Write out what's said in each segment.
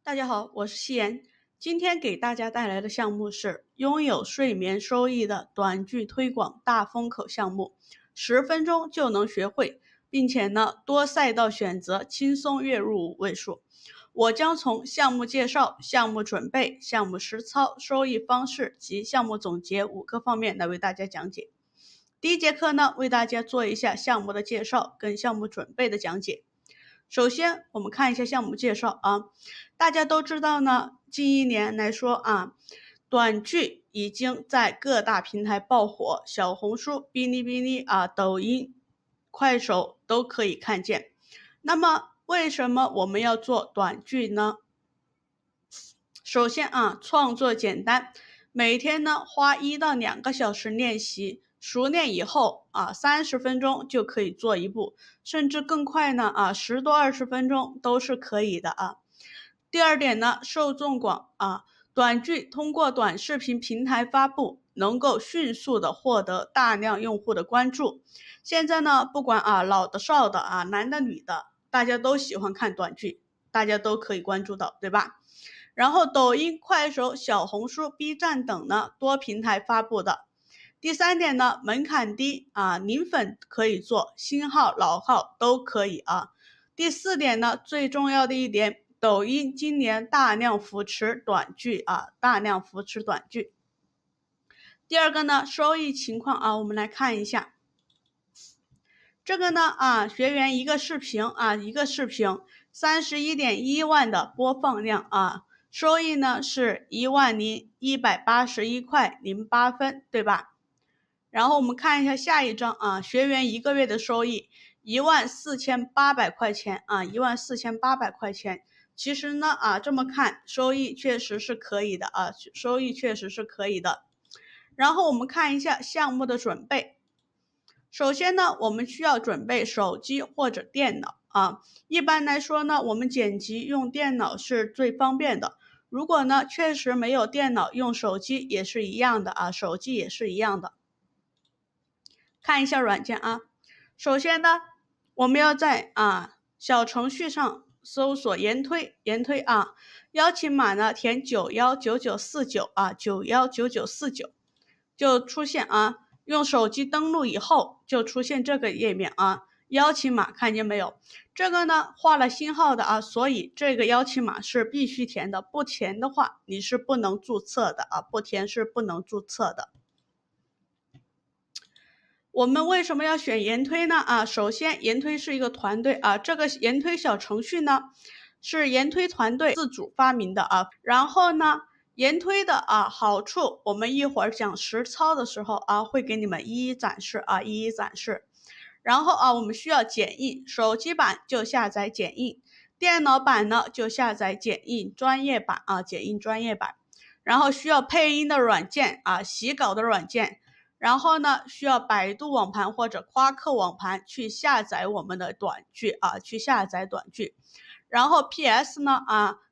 大家好，我是夕颜。今天给大家带来的项目是拥有睡眠收益的短剧推广大风口项目，10分钟就能学会，并且呢多赛道选择，轻松月入5位数。我将从项目介绍、项目准备、项目实操、收益方式及项目总结5个方面来为大家讲解。第一节课呢，为大家做一下项目的介绍跟项目准备的讲解。首先我们看一下项目介绍啊，大家都知道呢，近1年来说啊，短剧已经在各大平台爆火，小红书、哔哩哔哩啊、抖音、快手都可以看见。那么为什么我们要做短剧呢？首先啊，创作简单，每天呢花1到2个小时练习，熟练以后啊，30分钟就可以做一部，甚至更快呢啊，10多20分钟都是可以的啊。第二点呢，受众广啊，短剧通过短视频平台发布，能够迅速的获得大量用户的关注。现在呢，不管啊老的少的啊，男的女的，大家都喜欢看短剧，大家都可以关注到，对吧？然后抖音、快手、小红书、B 站等呢多平台发布的。第3点呢，门槛低啊，零粉可以做，新号老号都可以啊。第4点呢，最重要的一点，抖音今年大量扶持短剧啊，大量扶持短剧。第二个呢，收益情况啊，我们来看一下。这个呢啊，学员一个视频31.1万的播放量啊，收益呢是10181块08分，对吧？然后我们看一下下一张啊，学员1个月的收益14800块钱啊，14800块钱。其实呢啊，这么看收益确实是可以的啊，收益确实是可以的。然后我们看一下项目的准备。首先呢，我们需要准备手机或者电脑啊。一般来说呢，我们剪辑用电脑是最方便的。如果呢确实没有电脑，用手机也是一样的啊，手机也是一样的。看一下软件啊。首先呢，我们要在小程序上搜索研推啊，邀请码呢填919949啊，919949就出现啊。用手机登录以后就出现这个页面啊，邀请码看见没有？这个呢画了星号的啊，所以这个邀请码是必须填的，不填的话你是不能注册的啊，不填是不能注册的。我们为什么要选研推呢？啊，首先研推是一个团队啊，这个研推小程序呢是研推团队自主发明的啊，然后呢研推的好处，我们一会儿讲实操的时候啊，会给你们一一展示啊，一一展示。然后我们需要剪映，手机版就下载剪映，电脑版呢就下载剪映专业版啊，剪映专业版。然后需要配音的软件啊，洗稿的软件。然后呢，需要百度网盘或者夸克网盘去下载我们的短剧啊，去下载短剧。然后 PS 呢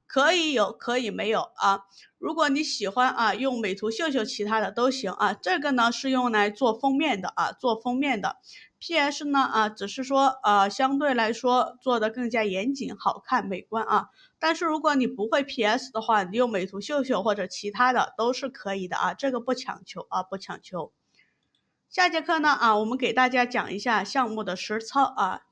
可以有可以没有啊，如果你喜欢用美图秀秀其他的都行啊，这个呢是用来做封面的啊，做封面的。PS 呢只是说相对来说做的更加严谨好看美观啊，但是如果你不会 PS 的话，你用美图秀秀或者其他的都是可以的啊，这个不强求啊，不强求。下节课呢我们给大家讲一下项目的实操啊，